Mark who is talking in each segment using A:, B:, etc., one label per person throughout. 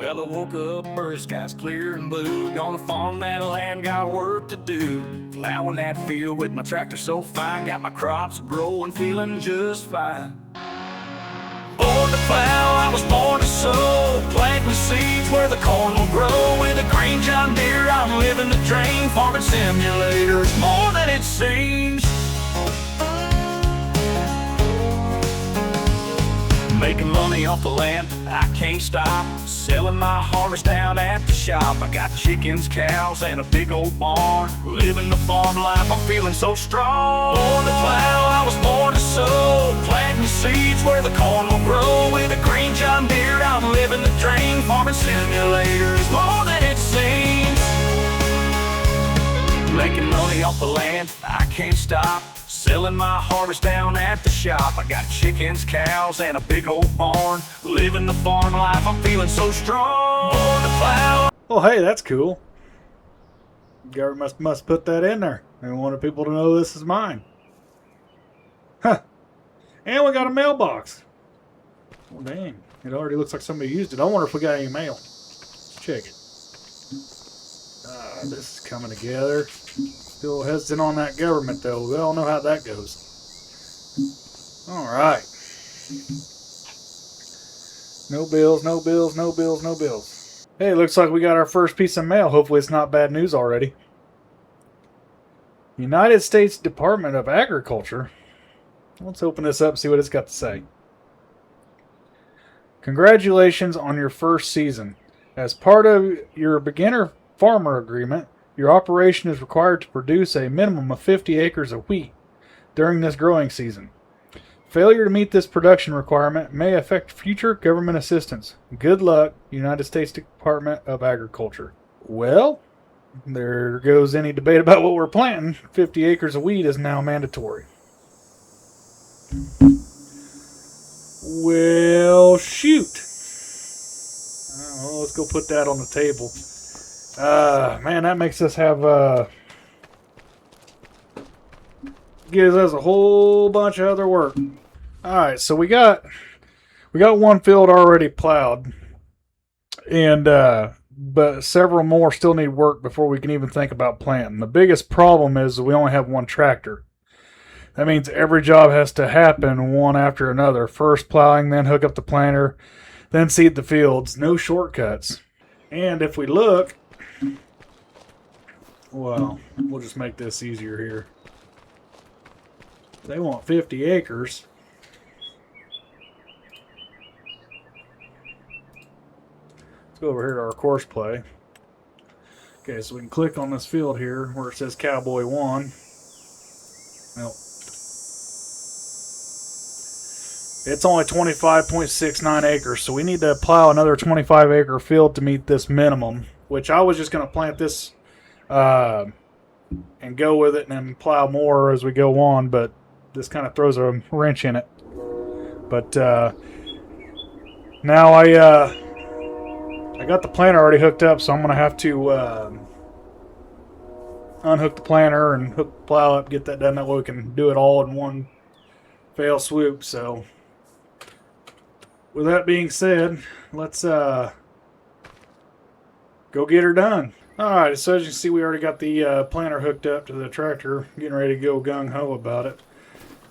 A: Well, I woke up first, skies clear and blue. Gonna farm that land, got work to do. Plowing that field with my tractor so fine. Got my crops growing, feeling just fine. Born to plow, I was born to sow. Planting seeds where the corn will grow. With a green John Deere, I'm living the dream. Farming simulators, more than it seems. Making money off the land, I can't stop. Selling my harvest down at the shop. I got chickens, cows, and a big old barn. Living the farm life, I'm feeling so strong. Born to plow, I was born to sow. Planting seeds where the corn will grow. With a green John Deere, I'm living the dream. Farming simulators, more than it seems. Making money off the land, I can't stop. Selling my harvest down at the shop. I got chickens, cows, and a big old barn. Living the farm life, I'm feeling so strong. Born to plow.
B: Oh, hey, that's cool. Government must put that in there. They wanted people to know this is mine. Huh. And we got a mailbox. Oh, dang. It already looks like somebody used it. I wonder if we got any mail. Let's check it. This is coming together. Still hesitant on that government, though. We all know how that goes. Alright. No bills, no bills, no bills, no bills. Hey, looks like we got our first piece of mail. Hopefully it's not bad news already. United States Department of Agriculture. Let's open this up and see what it's got to say. Congratulations on your first season. As part of your beginner farmer agreement, your operation is required to produce a minimum of 50 acres of wheat during this growing season. Failure to meet this production requirement may affect future government assistance. Good luck, United States Department of Agriculture. Well, there goes any debate about what we're planting. 50 acres of wheat is now mandatory. Well, shoot. Oh, let's go put that on the table. Man, that makes us have, gives us a whole bunch of other work. Alright, so we got one field already plowed. And, but several more still need work before we can even think about planting. The biggest problem is we only have one tractor. That means every job has to happen one after another. First plowing, then hook up the planter, then seed the fields. No shortcuts. And if we look, well, we'll just make this easier here. They want 50 acres. Let's go over here to our course play. Okay, so we can click on this field here where it says Cowboy 1. Nope. It's only 25.69 acres, so we need to plow another 25 acre field to meet this minimum, which I was just going to plant this and go with it and then plow more as we go on, but this kind of throws a wrench in it. But now I got the planter already hooked up, so I'm going to have to unhook the planter and hook the plow up, get that done. That way we can do it all in one fell swoop. So with that being said, let's go get her done. Alright, so as you can see, we already got the planter hooked up to the tractor, getting ready to go gung-ho about it.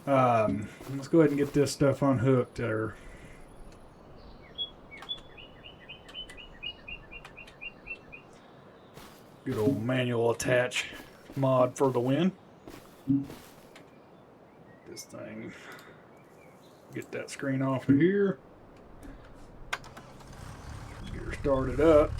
B: Let's go ahead and get this stuff unhooked there. Good old manual attach mod for the win. This thing, get that screen off of here. Get her started up.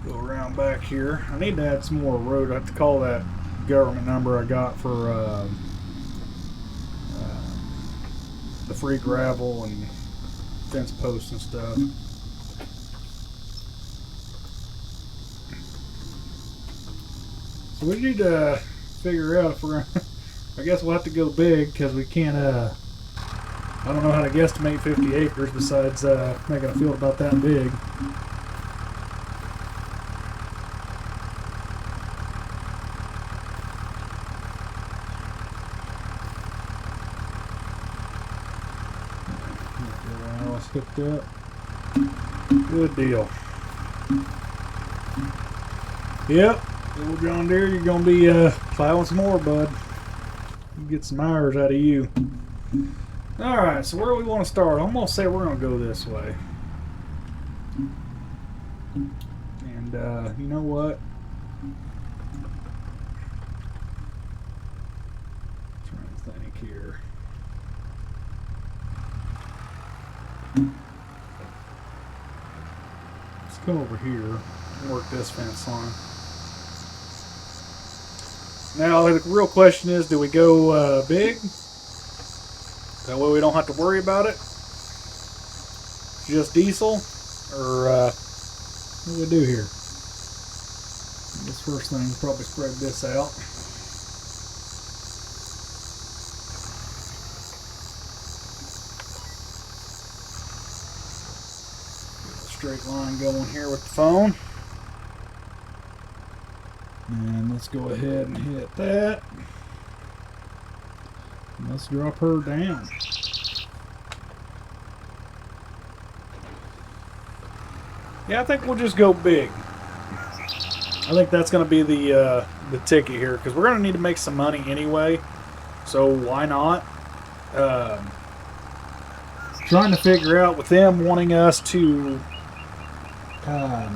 B: Go around back here. I need to add some more road. I have to call that government number I got for the free gravel and fence posts and stuff. So we need to figure out if we're I guess we'll have to go big because we can't I don't know how to guesstimate 50 acres besides making a field about that big. hooked up. Good deal. Yep, old John Deere, you're gonna be plowing some more, bud. Get some hours out of you. All right, so where do we want to start? I'm gonna say we're gonna go this way. And you know what? Trying to think here. Let's come over here and work this fence line. Now the real question is, do we go big? That way we don't have to worry about it. Just diesel, or what do we do here? This first thing, we'll probably spread this out. Get a straight line going here with the phone. And let's go ahead and hit that. And let's drop her down. Yeah, I think we'll just go big. I think that's going to be the ticket here, because we're going to need to make some money anyway. So why not? Trying to figure out with them wanting us to let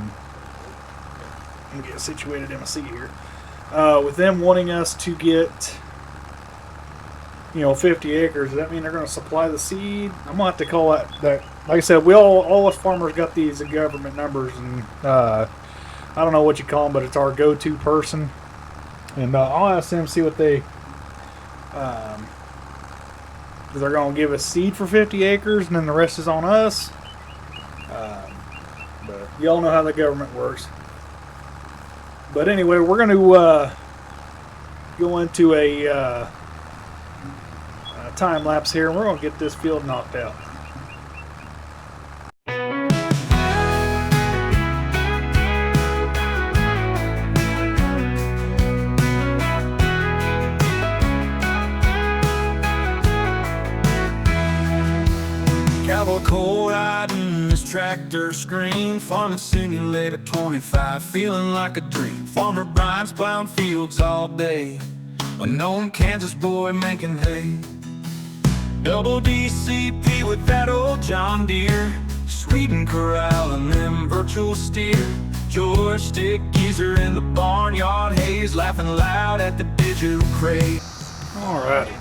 B: me get situated in my seat here. With them wanting us to get 50 acres, does that mean they're going to supply the seed? I'm going to have to call that. Like I said, we all us farmers got these government numbers, and I don't know what you call them, but it's our go-to person. And I'll ask them, see what they, they're going to give us seed for 50 acres, and then the rest is on us. But y'all know how the government works. But anyway, we're going to go into a time lapse here, and we're going to get this field knocked out.
A: Cowboy cold riding this tractor screen, farming simulator 25, feeling like a dream. Farmer Brian's plowing fields all day, a known Kansas boy making hay. Double DCP with that old John Deere, Sweden corralling them virtual steer. George stick geezer in the barnyard haze, laughing loud at the digital crate.
B: Alrighty.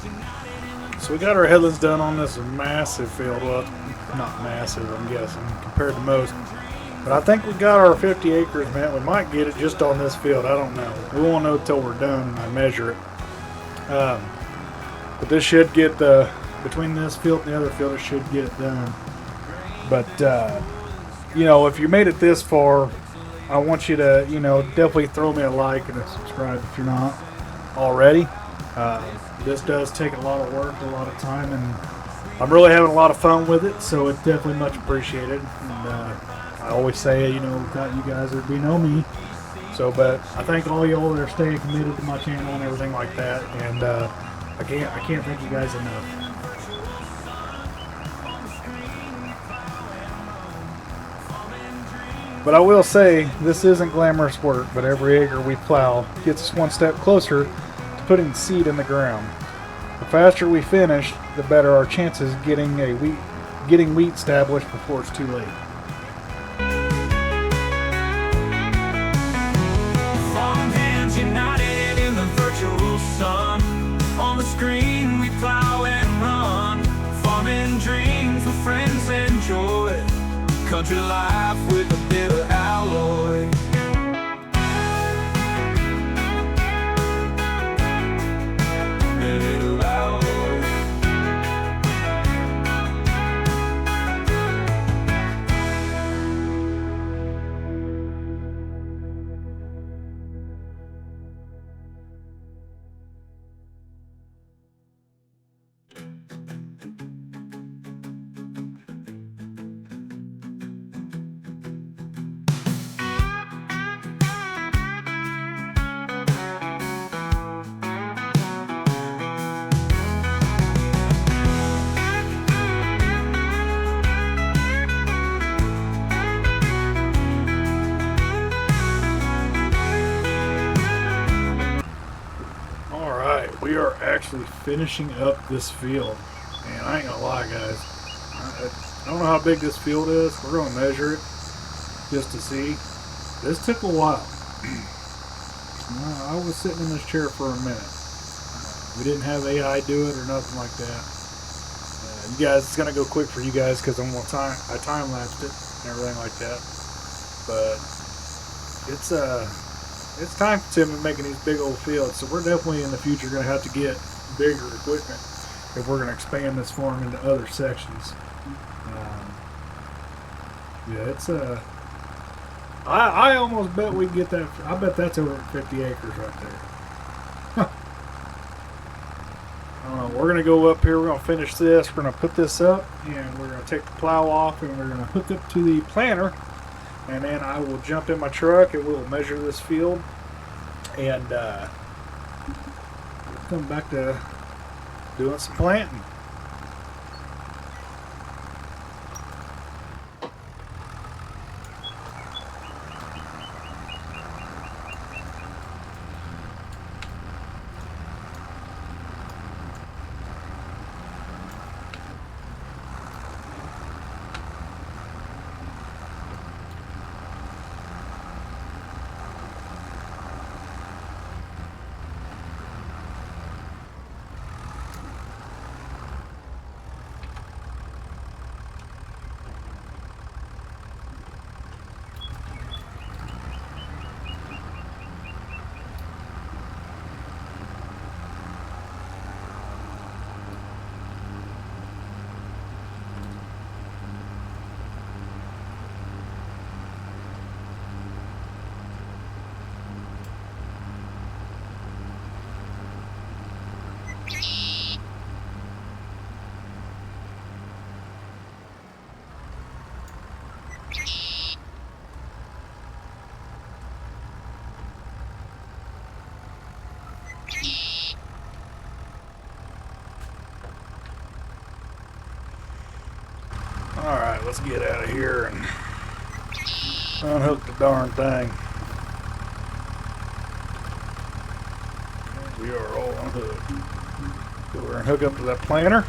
B: So we got our headlands done on this massive field. Well, not massive, I'm guessing, compared to most. But I think we got our 50 acres, man. We might get it just on this field. I don't know. We won't know till we're done and I measure it. But this should get between this field and the other field, it should get it done. But, if you made it this far, I want you to, definitely throw me a like and a subscribe if you're not already. This does take a lot of work, a lot of time, and I'm really having a lot of fun with it, so it's definitely much appreciated. And I always say, without you guys, there'd be no me. So, but I thank all y'all that are staying committed to my channel and everything like that, and I can't thank you guys enough. But I will say, this isn't glamorous work, but every acre we plow gets us one step closer to putting the seed in the ground. The faster we finish, the better our chances getting wheat established before it's too late.
A: Farm hands united in the virtual sun. On the screen we plow and run. Farming dreams with friends and joy. Country life with a bit of alloy.
B: we are actually finishing up this field. And I ain't gonna lie, guys. I don't know how big this field is. We're gonna measure it just to see. This took a while. I was sitting in this chair for a minute. We didn't have AI do it or nothing like that. You guys, it's gonna go quick for you guys because I time lapsed it and everything like that. But it's time consuming making these big old fields. So we're definitely in the future gonna have to get bigger equipment if we're gonna expand this farm into other sections. Yeah, it's I almost bet we can get that. I bet that's over 50 acres right there. We're going to go up here. We're going to finish this. We're going to put this up, and we're going to take the plow off, and we're going to hook up to the planter, and then I will jump in my truck, and we'll measure this field, and we'll come back to doing some planting. Alright, let's get out of here and unhook the darn thing. We are all unhooked. So we're going to hook up to that planter.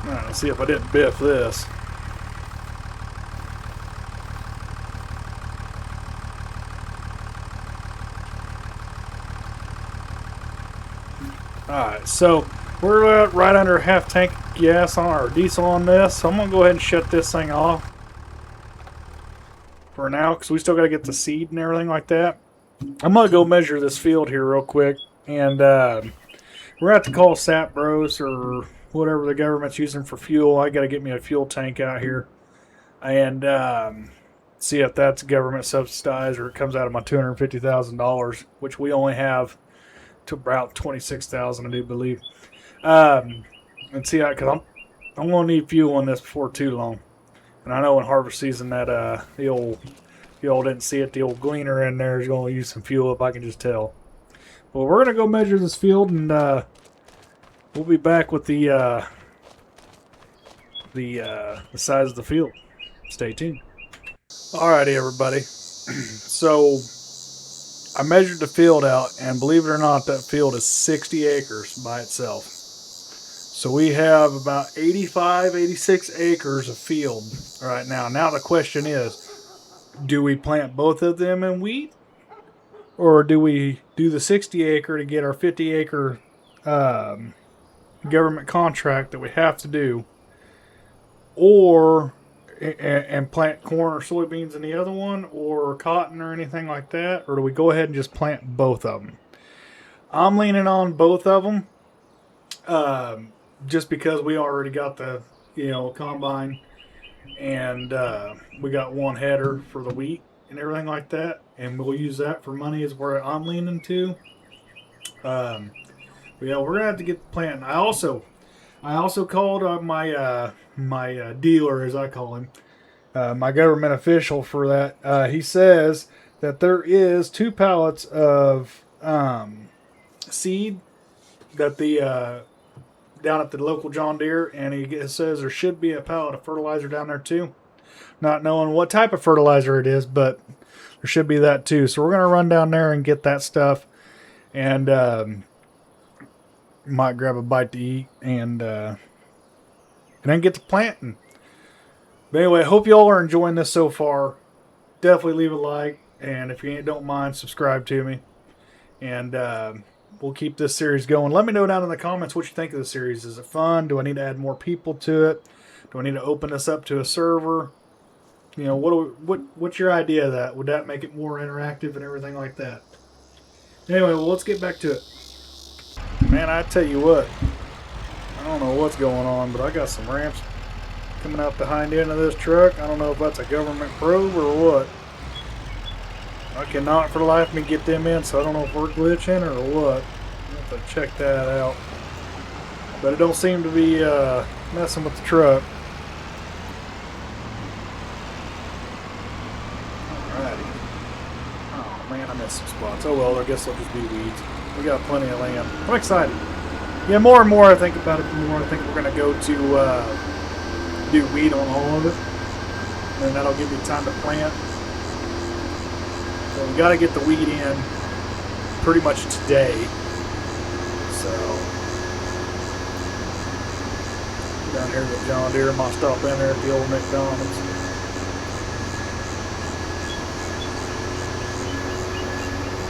B: Alright, let's see if I didn't biff this. Alright, so we're at right under half tank gas on our diesel on this. So I'm going to go ahead and shut this thing off for now because we still got to get the seed and everything like that. I'm going to go measure this field here real quick. And we're going to have to call Sap Bros or whatever the government's using for fuel. I got to get me a fuel tank out here and see if that's government subsidized or it comes out of my $250,000, which we only have to about $26,000, I do believe. And see, because I'm going to need fuel on this before too long. And I know in harvest season that the old didn't see it, the old gleaner in there is going to use some fuel up. I can just tell. Well, we're going to go measure this field and we'll be back with the size of the field. Stay tuned. Alrighty, everybody. So I measured the field out, and believe it or not, that field is 60 acres by itself. So we have about 85, 86 acres of field right now. Now the question is, do we plant both of them in wheat? Or do we do the 60 acre to get our 50 acre government contract that we have to do, or and plant corn or soybeans in the other one, or cotton or anything like that, or do we go ahead and just plant both of them? I'm leaning on both of them, just because we already got the combine, and we got one header for the wheat and everything like that, and we'll use that for money is where I'm leaning to. But yeah, we're gonna have to get the planting. I also called my dealer, as I call him, my government official for that. He says that there is 2 pallets of seed that the down at the local John Deere, and he says there should be a pallet of fertilizer down there too. Not knowing what type of fertilizer it is, but there should be that too. So we're gonna run down there and get that stuff, and might grab a bite to eat, and then get to planting. But anyway, I hope y'all are enjoying this so far. Definitely leave a like, and if you don't mind, subscribe to me, and we'll keep this series going. Let me know down in the comments what you think of the series. Is it fun? Do I need to add more people to it? Do I need to open this up to a server? You know, what's your idea of that? Would that make it more interactive and everything like that? Anyway, well, let's get back to it. Man, I tell you what, I don't know what's going on, but I got some ramps coming out the hind end of this truck. I don't know if that's a government probe or what. I cannot for the life of me get them in, so I don't know if we're glitching or what. I'll have to check that out. But it don't seem to be messing with the truck. Alrighty. Oh man, I missed some spots. Oh well, I guess they'll just be weeds. We got plenty of land. I'm excited. Yeah, more and more I think about it, the more I think we're going to go to do weed on all of it. And that'll give you time to plant. So we got to get the weed in pretty much today. So down here at John Deere, might stop in there at the old McDonald's.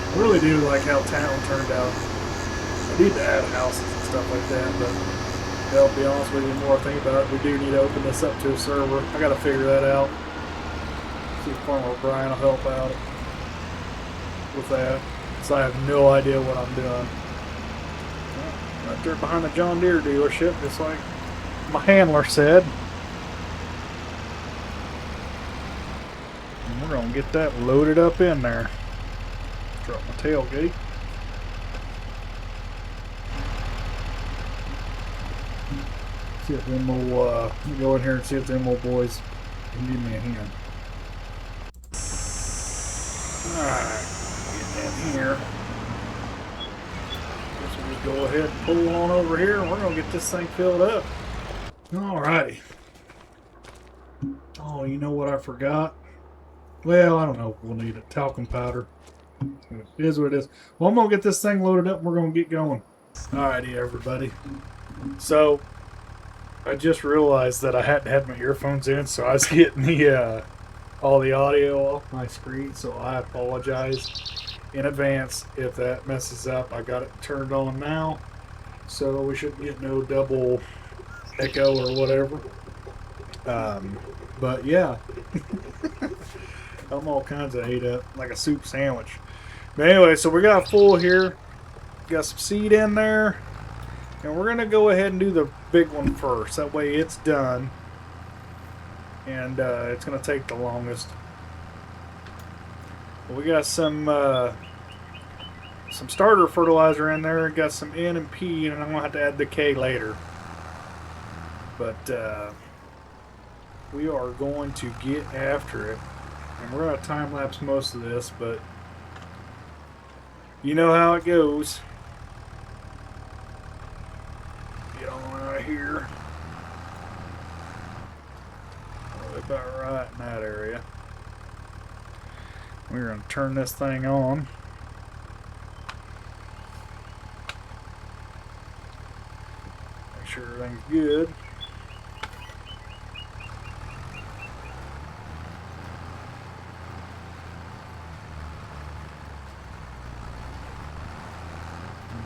B: I really do like how town turned out. I need to add houses and stuff like that, but I'll be honest with you, the more I think about it, we do need to open this up to a server. I got to figure that out. See if Farmer Brian will help out with that, because I have no idea what I'm doing. Right there behind the John Deere dealership, just like my handler said. And we're going to get that loaded up in there. Drop my tailgate. See if them will, let me go in here and see if them old boys can give me a hand. Alright, get in here. Guess we'll just go ahead and pull on over here and we're going to get this thing filled up. Alrighty. Oh, you know what I forgot? Well, I don't know if we'll need it. Talcum powder. It is what it is. Well, I'm going to get this thing loaded up and we're going to get going. Alrighty, everybody. So, I just realized that I hadn't had my earphones in, so I was getting the all the audio off my screen, so I apologize in advance if that messes up. I got it turned on now, so we shouldn't get no double echo or whatever. But yeah, I'm all kinds of ate up like a soup sandwich. But anyway, so we got full here. Got some seed in there. And we're going to go ahead and do the big one first. That way it's done. And it's going to take the longest. But we got some starter fertilizer in there. Got some N and P, and I'm going to have to add the K later. But we are going to get after it. And we're going to time-lapse most of this, but you know how it goes. Get on out of here. Probably about right in that area. We're going to turn this thing on. Make sure everything's good.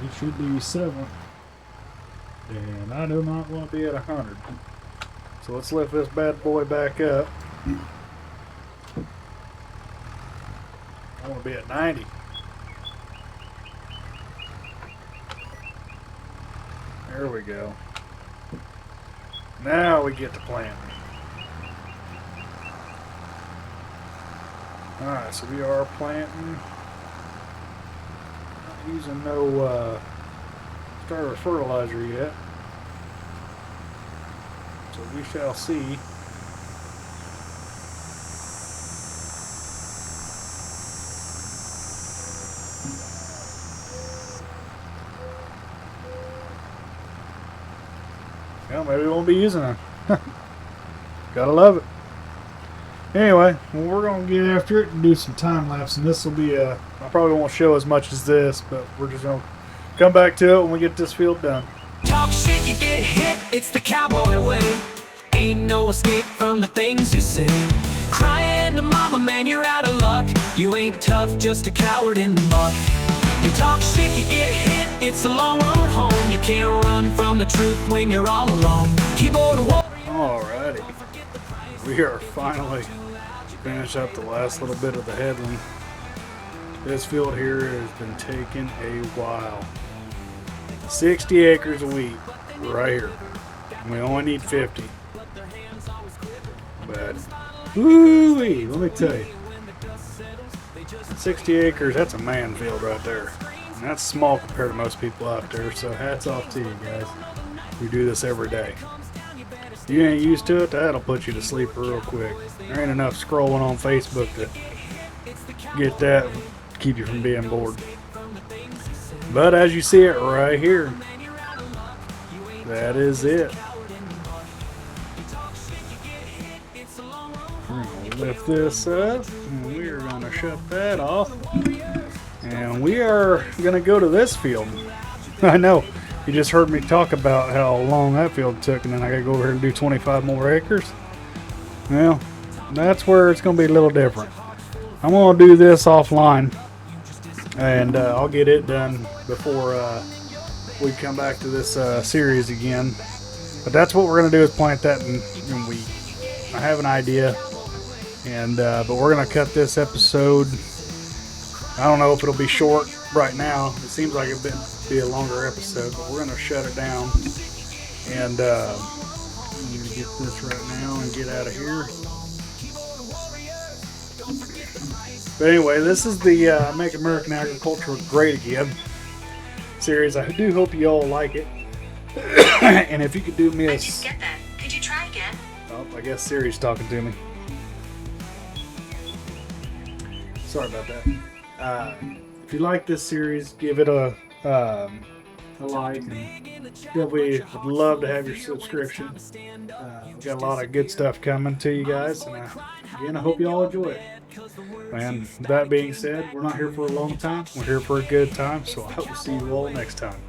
B: It should be 7. And I do not want to be at 100. So let's lift this bad boy back up. I want to be at 90. There we go. Now we get to planting. Alright, so we are planting. Not using no started our fertilizer yet. So we shall see. Well, maybe we won't be using them. Gotta love it. Anyway, well, we're gonna get after it and do some time lapse, and this will be I probably won't show as much as this, but we're just gonna come back to it when we get this field done.
A: Talk shit, you get hit, it's the cowboy way. Ain't no escape from the things you say. Crying to mama, man, you're out of luck. You ain't tough, just a coward in the muck. You talk shit, you get hit, it's a long road home. You can't run from the truth when you're all alone. Keyboard warrior.
B: Alrighty, we are finally finished up the last little bit of the headland. This field here has been taking a while. 60 acres of wheat right here. We only need 50. But, woo-wee, let me tell you. 60 acres, that's a man field right there. And that's small compared to most people out there, so hats off to you guys. We do this every day. If you ain't used to it, that'll put you to sleep real quick. There ain't enough scrolling on Facebook to get that, keep you from being bored. But as you see it right here, that is it. We're going to lift this up, and we are going to shut that off. And we are going to go to this field. I know, you just heard me talk about how long that field took, and then I got to go over here and do 25 more acres. Well, that's where it's going to be a little different. I'm going to do this offline, and I'll get it done before we come back to this series again. But that's what we're going to do, is plant that in wheat. I have an idea, and but we're going to cut this episode. I don't know if it'll be short right now. It seems like it'll be a longer episode, but we're going to shut it down. And I'm going to get this right now and get out of here. But anyway, this is the Make American Agriculture Great Again series. I do hope you all like it. And if you could do me a...
C: I didn't get that. Could you try again?
B: Oh, I guess Siri's talking to me. Sorry about that. If you like this series, give it a like. And definitely would love to have your subscription. We've got a lot of good stuff coming to you guys. And again, I hope you all enjoy it. And that being said, we're not here for a long time. We're here for a good time. So I hope to see you all next time.